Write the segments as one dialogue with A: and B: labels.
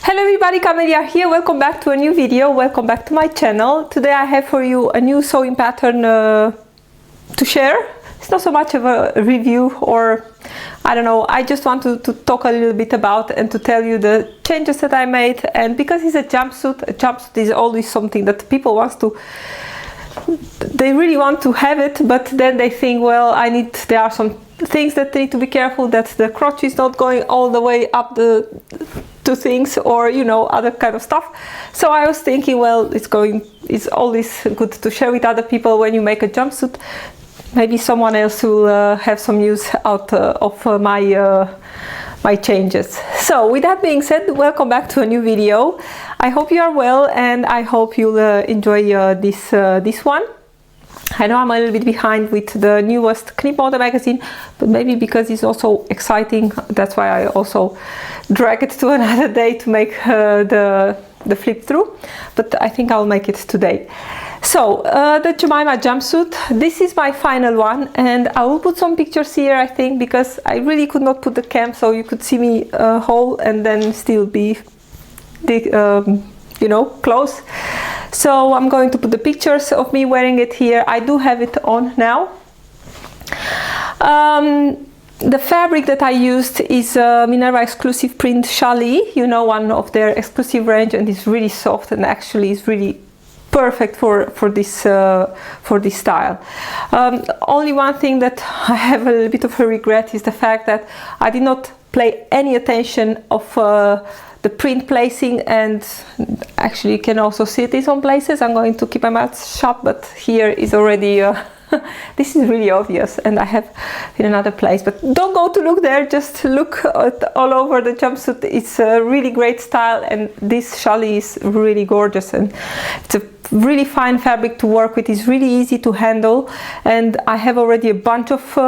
A: Hello everybody, Camelia here. Welcome back to a new video. Welcome back to my channel. Today I have for you a new sewing pattern to share. It's not so much of a review, or I don't know, I just want to talk a little bit about and to tell you the changes that I made. And because it's a jumpsuit is always something that people they really want to have it, but then they think, well, there are some things that need to be careful, that the crotch is not going all the way up to things, or other kind of stuff. So I was thinking, well, it's always good to share with other people when you make a jumpsuit. Maybe someone else will have some use out of my changes. So with that being said, welcome back to a new video. I hope you are well, and I hope you'll enjoy this one. I know I'm a little bit behind with the newest Knit Model magazine, but maybe because it's also exciting, that's why I also drag it to another day to make the flip through. But I think I'll make it today. So the Jemima jumpsuit, this is my final one, and I will put some pictures here, I think, because I really could not put the cam so you could see me whole and then still be close. So I'm going to put the pictures of me wearing it here. I do have it on now. The fabric that I used is Minerva exclusive print challis, one of their exclusive range, and it's really soft and actually is really perfect for this style. Only one thing that I have a little bit of a regret is the fact that I did not pay any attention of the print placing, and actually you can also see it in some places. I'm going to keep my mouth shut, but here is already this is really obvious, and I have in another place, but don't go to look there, just look all over the jumpsuit. It's a really great style, and this challis is really gorgeous, and it's a really fine fabric to work with. It's really easy to handle, and I have already a bunch of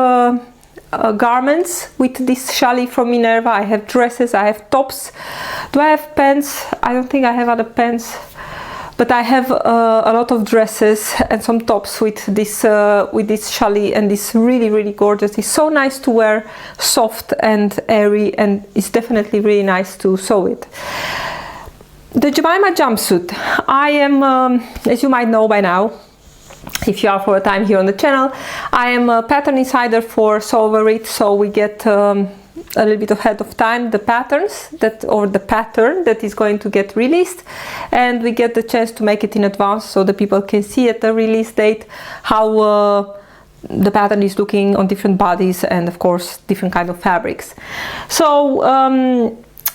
A: garments with this challis from Minerva. I have dresses, I have tops. Do I have pants? I don't think I have other pants, but I have a lot of dresses and some tops with this challis, and it's really gorgeous. It's so nice to wear, soft and airy, and it's definitely really nice to sew it. The Jemima jumpsuit, I am, as you might know by now, if you are for a time here on the channel, I am a pattern insider for Sew Over It, so we get a little bit ahead of time the patterns the pattern that is going to get released, and we get the chance to make it in advance so the people can see at the release date how the pattern is looking on different bodies and of course different kind of fabrics. So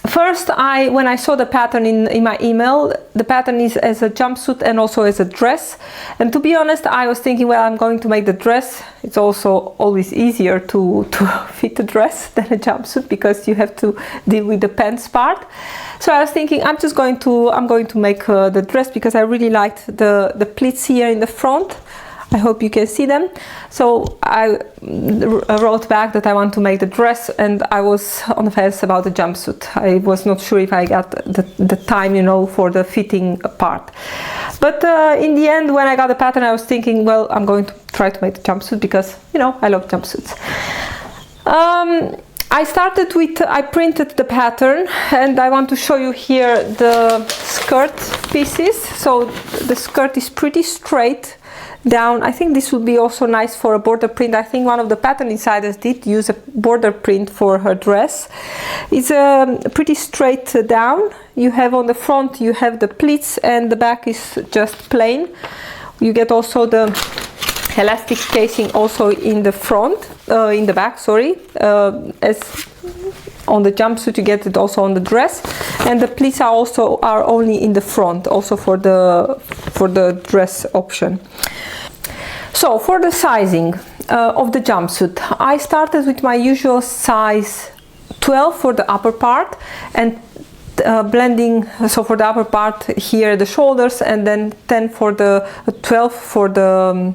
A: first, when I saw the pattern in my email, the pattern is as a jumpsuit and also as a dress. And to be honest, I was thinking, well, I'm going to make the dress. It's also always easier to fit a dress than a jumpsuit, because you have to deal with the pants part. So I was thinking, I'm going to make the dress, because I really liked the pleats here in the front. I hope you can see them. So I wrote back that I want to make the dress, and I was on the fence about the jumpsuit. I was not sure if I got the time, for the fitting part. But in the end, when I got the pattern, I was thinking, well, I'm going to try to make the jumpsuit, because, I love jumpsuits. I printed the pattern, and I want to show you here the skirt pieces. So the skirt is pretty straight down. I think this would be also nice for a border print. I think one of the pattern insiders did use a border print for her dress. It's pretty straight down. You have on the front, you have the pleats, and the back is just plain. You get also the elastic casing also in the front, in the back, sorry. As on the jumpsuit, you get it also on the dress, and the pleats are only in the front, also for the dress option. So for the sizing of the jumpsuit, I started with my usual size 12 for the upper part, and blending, so for the upper part here the shoulders, and then 10 for the 12 for the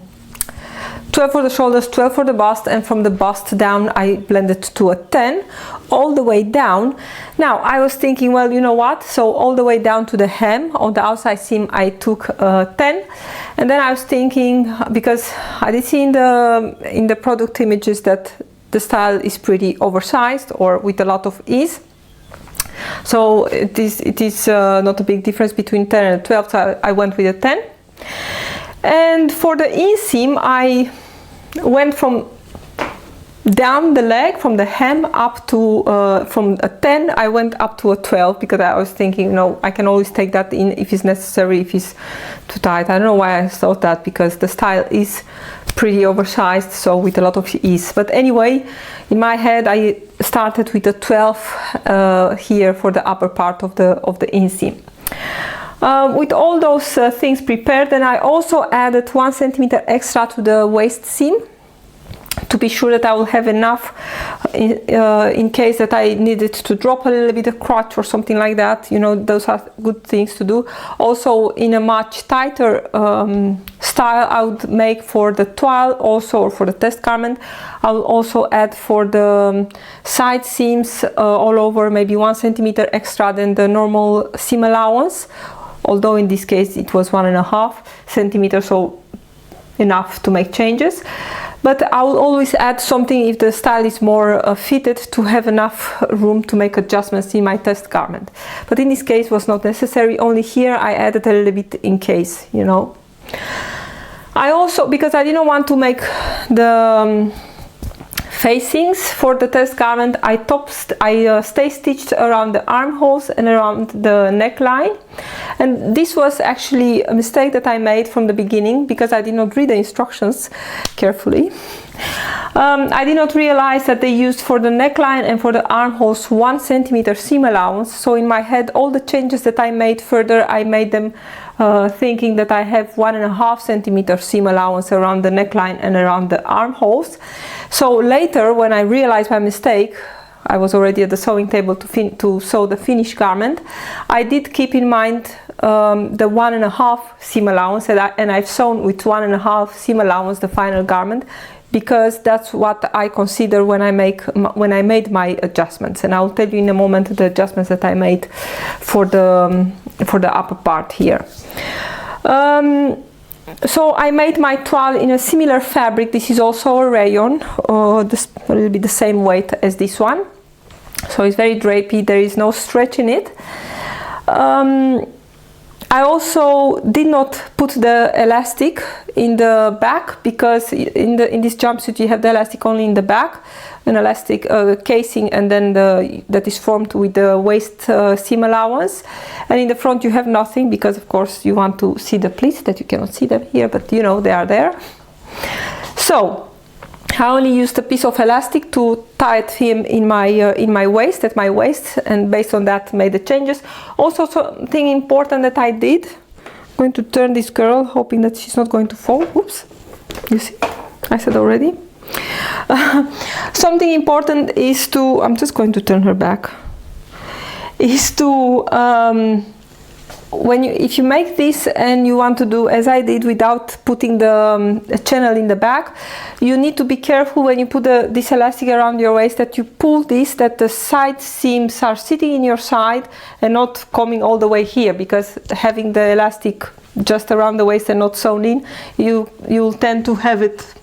A: 12 for the shoulders, 12 for the bust, and from the bust down I blended to a 10 all the way down. Now I was thinking, well, you know what, so all the way down to the hem on the outside seam I took 10, and then I was thinking, because I did see in the product images that the style is pretty oversized or with a lot of ease. So it is not a big difference between 10 and 12, so I went with a 10. And for the inseam, I went from down the leg, from the hem up to, from a 10, I went up to a 12, because I was thinking, no, I can always take that in if it's necessary, if it's too tight. I don't know why I thought that, because the style is pretty oversized, so with a lot of ease. But anyway, in my head, I started with a 12 here for the upper part of the inseam. With all those things prepared, then I also added 1 centimeter extra to the waist seam, to be sure that I will have enough in case that I needed to drop a little bit of crotch or something like that. You know, those are good things to do. Also, in a much tighter style I would make for the toile, also, or for the test garment, I will also add for the side seams all over, maybe 1 centimeter extra than the normal seam allowance, although in this case it was 1.5 centimeters, so enough to make changes. But I will always add something if the style is more fitted, to have enough room to make adjustments in my test garment. But in this case was not necessary, only here I added a little bit in case, you know. I also, because I didn't want to make the facings for the test garment, I stay stitched around the armholes and around the neckline. And this was actually a mistake that I made from the beginning, because I did not read the instructions carefully. I did not realize that they used for the neckline and for the armholes 1 centimeter seam allowance. So in my head, all the changes that I made further, I made them thinking that I have 1.5 centimeter seam allowance around the neckline and around the armholes. So later, when I realized my mistake, I was already at the sewing table to sew the finished garment. I did keep in mind the 1.5 seam allowance, and I've sewn with 1.5 seam allowance the final garment, because that's what I consider when I made my adjustments. And I'll tell you in a moment the adjustments that I made for the upper part here. So I made my toile in a similar fabric. This is also a rayon, a little bit the same weight as this one. So it's very drapey, there is no stretch in it. I also did not put the elastic in the back, because in this jumpsuit you have the elastic only in the back, an elastic casing, and then that is formed with the waist seam allowance, and in the front you have nothing, because of course you want to see the pleats, that you cannot see them here, but you know they are there. So I only used a piece of elastic to tie it in my waist, at my waist, and based on that made the changes. Also, something important that I did, I'm going to turn this girl, hoping that she's not going to fall. Oops, you see, I said already. Something important is to, I'm just going to turn her back, is to if you make this and you want to do as I did without putting the channel in the back, you need to be careful when you put this elastic around your waist, that you pull this, that the side seams are sitting in your side and not coming all the way here, because having the elastic just around the waist and not sewn in, you'll tend to have it,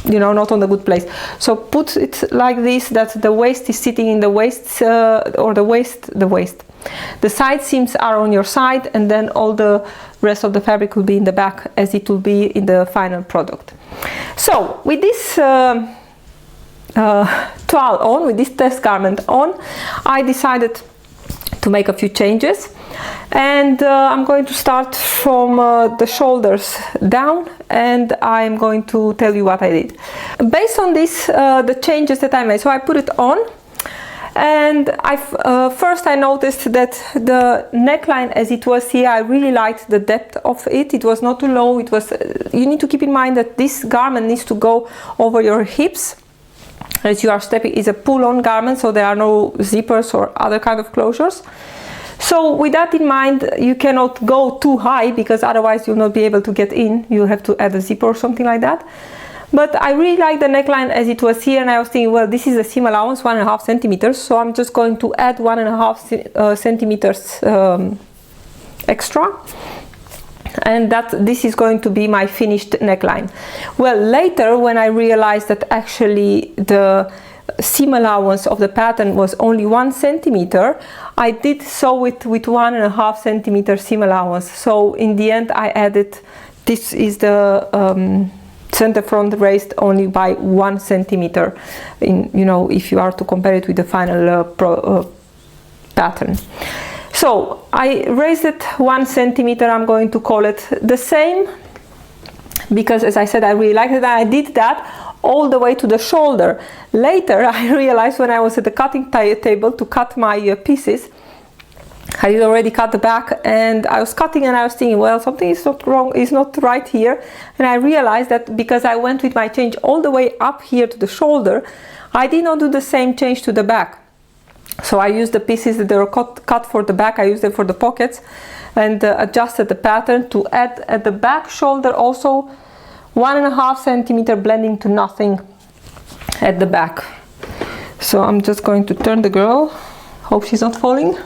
A: you know, not on the good place. So put it like this, that the waist is sitting in the waist, or the waist. The side seams are on your side, and then all the rest of the fabric will be in the back, as it will be in the final product. So with this toile on, with this test garment on, I decided to make a few changes, and I'm going to start from the shoulders down, and I'm going to tell you what I did. Based on this, the changes that I made, so I put it on. And first I noticed that the neckline as it was here, I really liked the depth of it. It was not too low. It was, you need to keep in mind that this garment needs to go over your hips, as you are stepping. It's a pull-on garment, so there are no zippers or other kind of closures. So with that in mind, you cannot go too high, because otherwise you'll not be able to get in. You'll have to add a zipper or something like that. But I really like the neckline as it was here, and I was thinking, well, this is a seam allowance, 1.5 centimeters, so I'm just going to add 1.5 centimeters extra, and this is going to be my finished neckline. Well, later when I realized that actually the seam allowance of the pattern was only 1 centimeter, I did sew it with 1.5 centimeter seam allowance. So in the end I added, this is the center front raised only by 1 centimeter, in, you know, if you are to compare it with the final pattern. So I raised it 1 centimeter. I'm going to call it the same, because as I said, I really liked it, and I did that all the way to the shoulder. Later I realized, when I was at the cutting table to cut my pieces, I had already cut the back, and I was cutting and I was thinking, well, something is not wrong, is not right here. And I realized that because I went with my change all the way up here to the shoulder, I did not do the same change to the back. So I used the pieces that were cut for the back, I used them for the pockets, and adjusted the pattern to add at the back shoulder also 1.5 centimeter, blending to nothing at the back. So I'm just going to turn the girl, hope she's not falling.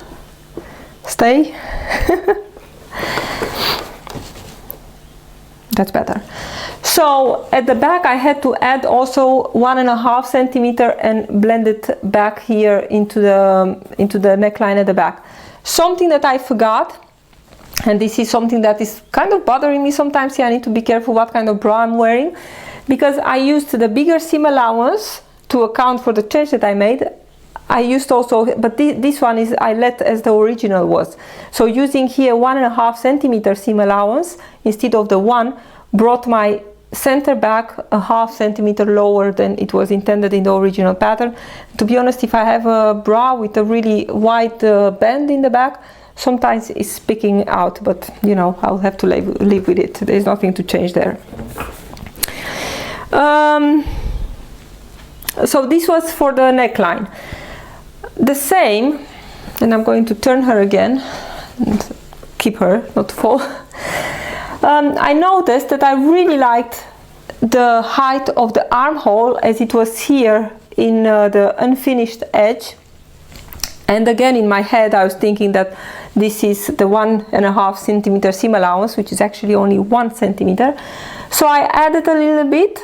A: Stay. That's better. So at the back I had to add also 1.5 centimeter and blend it back here into the neckline at the back. Something that I forgot, and this is something that is kind of bothering me sometimes. I need to be careful what kind of bra I'm wearing, because I used the bigger seam allowance to account for the change that I made. I used also, but this one is I let as the original was. So using here 1.5 centimeter seam allowance instead of the 1 brought my center back 0.5 centimeter lower than it was intended in the original pattern. To be honest, if I have a bra with a really wide band in the back, sometimes it's sticking out, but you know, I'll have to live with it. There's nothing to change there. So this was for the neckline. The same, and I'm going to turn her again and keep her not to fall. I noticed that I really liked the height of the armhole as it was here in the unfinished edge. And again, in my head I was thinking that this is the 1.5 centimeter seam allowance, which is actually only 1 centimeter. So I added a little bit.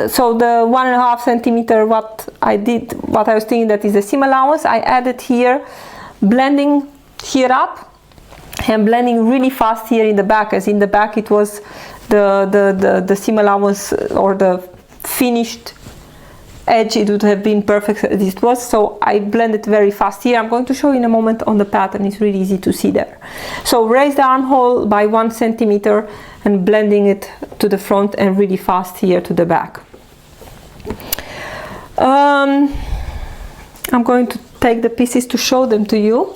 A: So the 1.5 centimeter, what I was thinking that is the seam allowance, I added here, blending here up and blending really fast here in the back, as in the back it was the seam allowance or the finished edge, it would have been perfect as it was. So I blended very fast here. I'm going to show you in a moment on the pattern, it's really easy to see there. So raise the armhole by 1 centimeter and blending it to the front and really fast here to the back. I'm going to take the pieces to show them to you.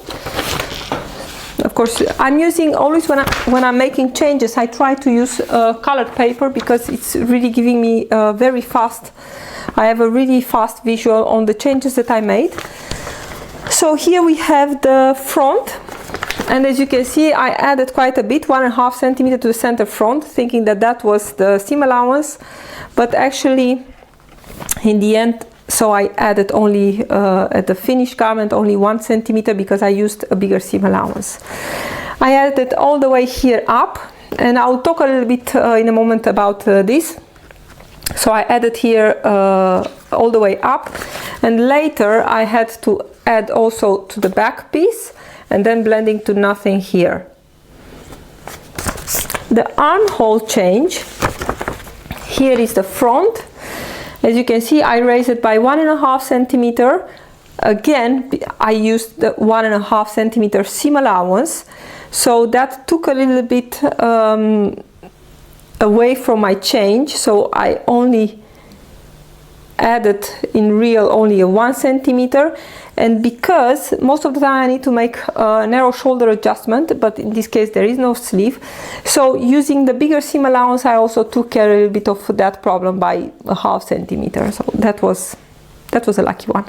A: Of course, I'm using always when I'm making changes, I try to use colored paper, because it's really giving me very fast. I have a really fast visual on the changes that I made. So here we have the front, and as you can see, I added quite a bit, 1.5 centimeter to the center front, thinking that that was the seam allowance, but actually in the end, so I added only at the finished garment only 1 centimeter, because I used a bigger seam allowance. I added all the way here up, and I'll talk a little bit in a moment about this. So I added here all the way up, and later I had to add also to the back piece, and then blending to nothing here. The armhole change, here is the front. As you can see, I raised it by 1.5 centimeter. Again, I used the 1.5 centimeter seam allowance, so that took a little bit away from my change. So I only added in real only a 1 centimeter, and because most of the time I need to make a narrow shoulder adjustment, but in this case there is no sleeve, so using the bigger seam allowance I also took care a little bit of that problem by 0.5 centimeter. So that was a lucky one.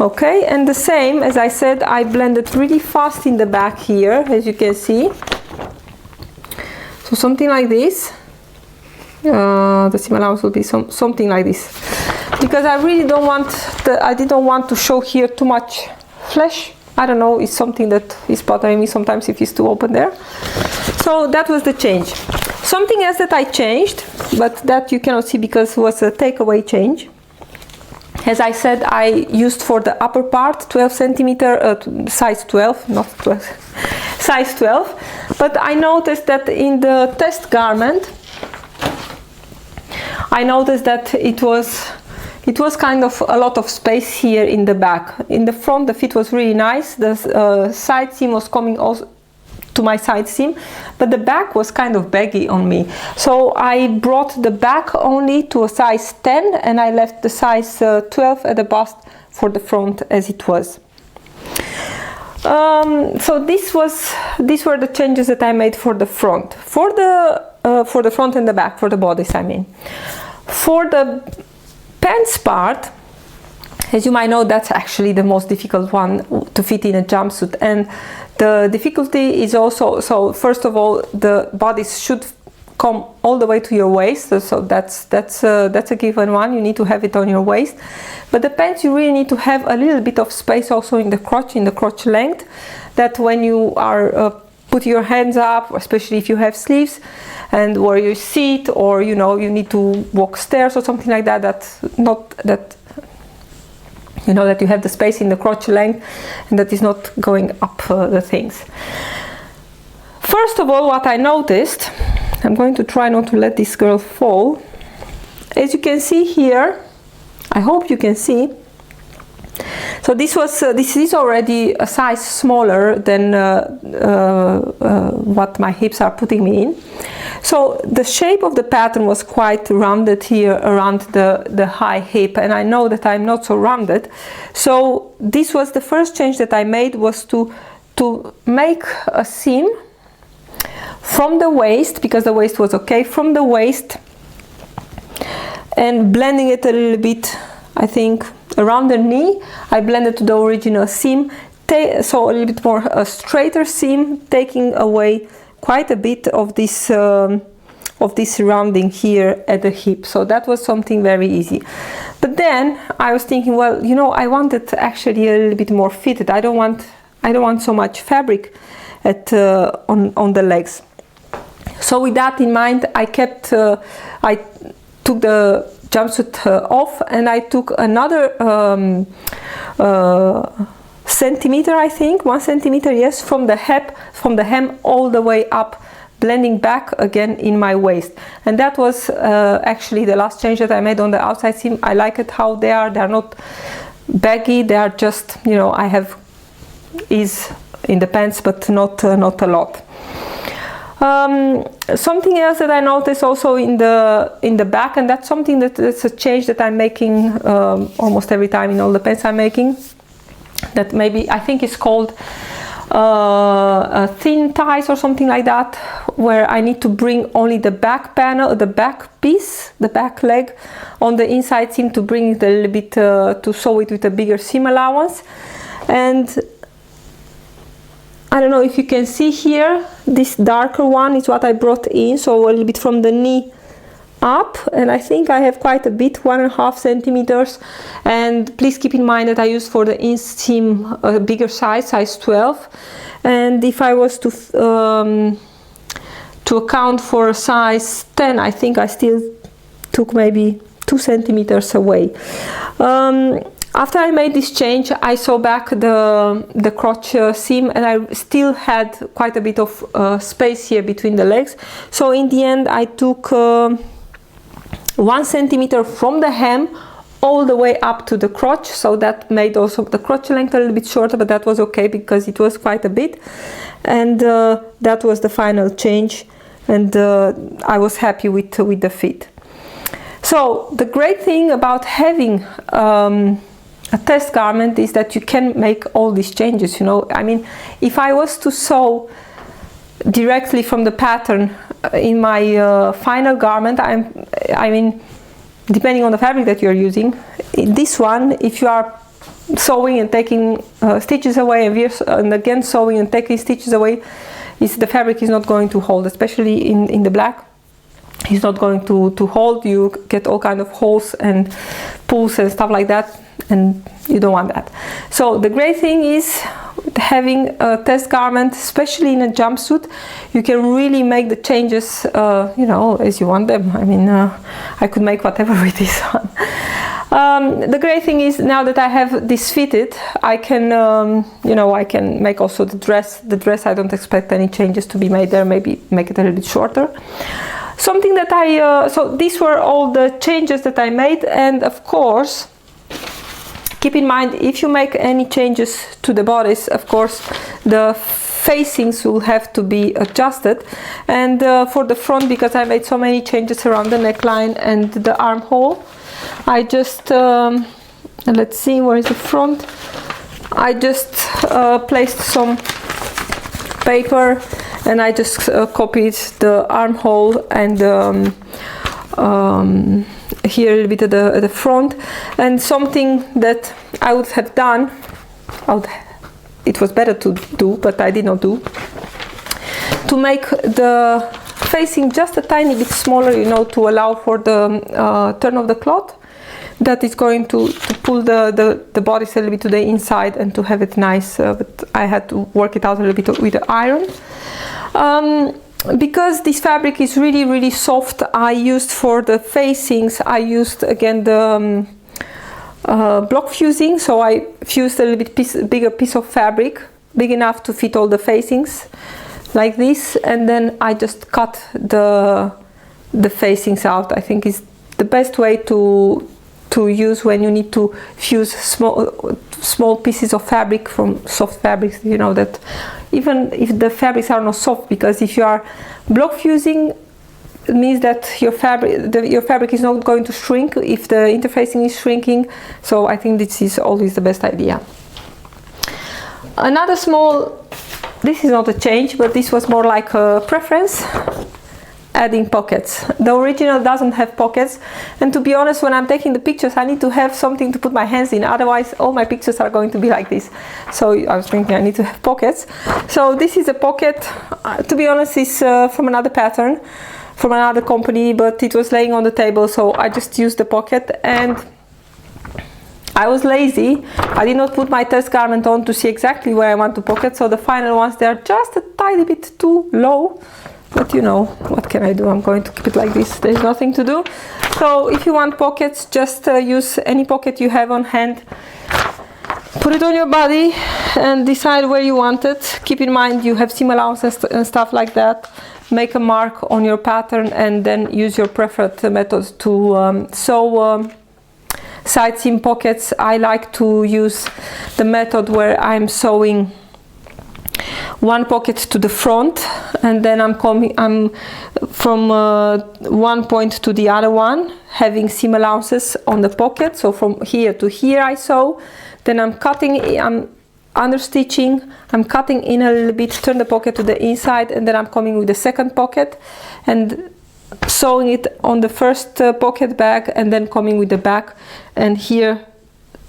A: Okay, and the same, as I said, I blended really fast in the back here, as you can see. So something like this. The seam allowance will be something like this, because I really don't want I didn't want to show here too much flesh. I don't know, it's something that is bothering me sometimes if it's too open there. So that was the change. Something else that I changed, but that you cannot see because it was a takeaway change. As I said, I used for the upper part 12 centimeter, size 12, not 12, size 12. But I noticed that in the test garment, I noticed that it was kind of a lot of space here in the back. In the front, the fit was really nice. The side seam was coming also to my side seam, but the back was kind of baggy on me. So I brought the back only to a size 10, and I left the size 12 at the bust for the front as it was. So these were the changes that I made for the front. For the front and the back, for the bodice, I mean. For the pants part, as you might know, that's actually the most difficult one to fit in a jumpsuit, and the difficulty is also, so first of all, the bodice should come all the way to your waist, so that's a given one. You need to have it on your waist, but the pants, you really need to have a little bit of space also in the crotch length, that when you are put your hands up, especially if you have sleeves, and where you sit, or you know, you need to walk stairs or something like that, you know, that you have the space in the crotch length and that is not going up the things. First of all, what I noticed, I'm going to try not to let this girl fall. As you can see here, I hope you can see, so this is already a size smaller than what my hips are putting me in. So the shape of the pattern was quite rounded here around the high hip, and I know that I'm not so rounded. So this was the first change that I made, was to make a seam from the waist, because the waist was okay, from the waist, and blending it a little bit, I think around the knee. I blended to the original seam, so a little bit more a straighter seam, taking away quite a bit of this rounding here at the hip. So that was something very easy. But then I was thinking, well, you know, I wanted actually a little bit more fitted. I don't want so much fabric on the legs. So with that in mind, I took the jumpsuit off, and I took another centimeter, I think 1 centimeter, yes, from the hem all the way up, blending back again in my waist. And that was actually the last change that I made on the outside seam. I like it how they're not baggy, they are just, you know, I have ease in the pants, but not a lot. Something else that I noticed also in the back, and that's something that's a change that I'm making almost every time in all the pants I'm making, that maybe I think it's called thin ties or something like that, where I need to bring only the back panel, the back piece, the back leg on the inside seam, to bring it a little bit to sew it with a bigger seam allowance. And I don't know if you can see here, this darker one is what I brought in, so a little bit from the knee up, and I think I have quite a bit, 1.5 centimeters. And please keep in mind that I used for the inseam a bigger size 12, and if I was to account for a size 10, I think I still took maybe 2 centimeters away. After I made this change, I sew back the crotch seam, and I still had quite a bit of space here between the legs. So in the end, I took 1 centimeter from the hem all the way up to the crotch. So that made also the crotch length a little bit shorter, but that was okay because it was quite a bit. And that was the final change, and I was happy with the fit. So the great thing about having a test garment is that you can make all these changes, you know. I mean, if I was to sew directly from the pattern in my final garment, I mean, depending on the fabric that you're using, in this one, if you are sewing and taking stitches away, and again sewing and taking stitches away, the fabric is not going to hold, especially in the black. It's not going to hold. You get all kind of holes and pulls and stuff like that, and you don't want that. So the great thing is having a test garment, especially in a jumpsuit, you can really make the changes, you know, as you want them. I mean, I could make whatever with this one. The great thing is now that I have this fitted, I can you know, I can make also the dress. I don't expect any changes to be made there, maybe make it a little bit shorter. Something that I so these were all the changes that I made, and of course keep in mind, if you make any changes to the bodice, of course the facings will have to be adjusted. And for the front, because I made so many changes around the neckline and the armhole, I just let's see, where is the front? I just placed some paper and I just copied the armhole and here a little bit at the front. And something that I would have done, it was better to do, but I did not do, to make the facing just a tiny bit smaller, you know, to allow for the turn of the cloth. That is going to pull the bodice a little bit to the inside and to have it nice, but I had to work it out a little bit with the iron. Because this fabric is really soft, I used for the facings, I used again the block fusing, so I fused a little bit bigger piece of fabric, big enough to fit all the facings, like this, and then I just cut the facings out. I think is the best way to use when you need to fuse small pieces of fabric from soft fabrics. You know that even if the fabrics are not soft, because if you are block fusing, it means that your fabric is not going to shrink if the interfacing is shrinking. So I think this is always the best idea. Another small, this is not a change, but this was more like a preference, adding pockets. The original doesn't have pockets, and to be honest, when I'm taking the pictures, I need to have something to put my hands in, otherwise all my pictures are going to be like this. So I was thinking I need to have pockets. So this is a pocket, to be honest, is from another pattern, from another company, but it was laying on the table, so I just used the pocket. And I was lazy, I did not put my test garment on to see exactly where I want to pocket, so the final ones, they are just a tiny bit too low. But you know, what can I do? I'm going to keep it like this. There's nothing to do. So if you want pockets, just use any pocket you have on hand. Put it on your body and decide where you want it. Keep in mind you have seam allowances and stuff like that. Make a mark on your pattern and then use your preferred method to sew side seam pockets. I like to use the method where I'm sewing one pocket to the front, and then I'm from one point to the other one, having seam allowances on the pocket. So from here to here I sew, then I'm cutting, I'm understitching, I'm cutting in a little bit, turn the pocket to the inside, and then I'm coming with the second pocket and sewing it on the first pocket bag, and then coming with the back, and here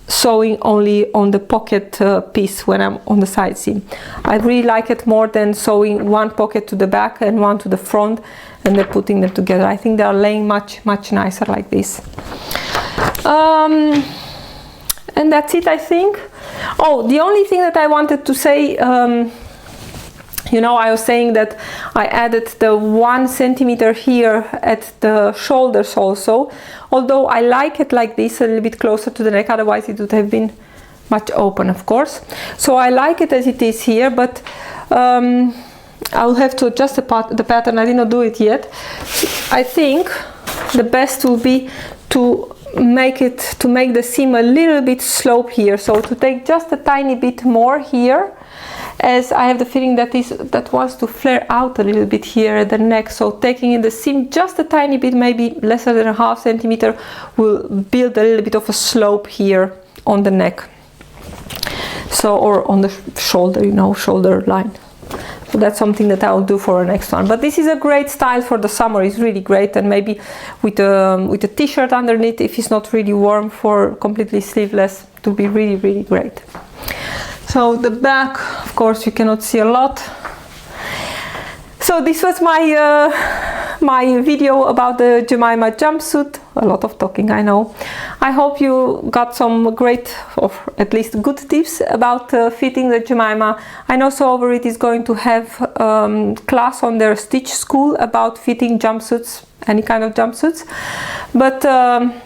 A: sewing only on the pocket piece when I'm on the side seam. I really like it more than sewing one pocket to the back and one to the front and then putting them together. I think they are laying much nicer like this. And that's it, I think. Oh, the only thing that I wanted to say, you know, I was saying that I added the 1 centimeter here at the shoulders also, although I like it like this, a little bit closer to the neck, otherwise it would have been much open, of course. So I like it as it is here, but I'll have to adjust the pattern. I did not do it yet. I think the best will be to make the seam a little bit slope here, so to take just a tiny bit more here, as I have the feeling that wants to flare out a little bit here at the neck. So taking in the seam just a tiny bit, maybe less than a half centimeter, will build a little bit of a slope here on the neck, so, or on the shoulder, you know, shoulder line. So that's something that I'll do for the next one. But this is a great style for the summer. It's really great, and maybe with a t-shirt underneath, if it's not really warm, for completely sleeveless, it will be really great. So the back, of course, you cannot see a lot. So this was my video about the Jemima jumpsuit. A lot of talking, I know. I hope you got some great, or at least good tips about fitting the Jemima. I know Sew Over It is going to have class on their Stitch School about fitting jumpsuits, any kind of jumpsuits. But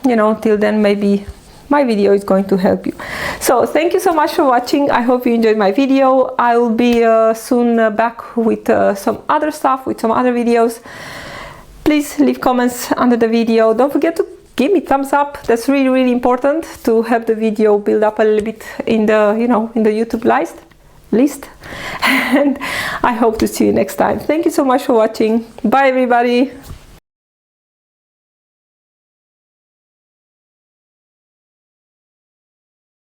A: you know, till then, maybe my video is going to help you. So thank you so much for watching. I hope you enjoyed my video. I will be soon back with some other stuff, with some other videos. Please leave comments under the video. Don't forget to give me thumbs up. That's really, really important to help the video build up a little bit in the, you know, in the YouTube list. And I hope to see you next time. Thank you so much for watching. Bye everybody.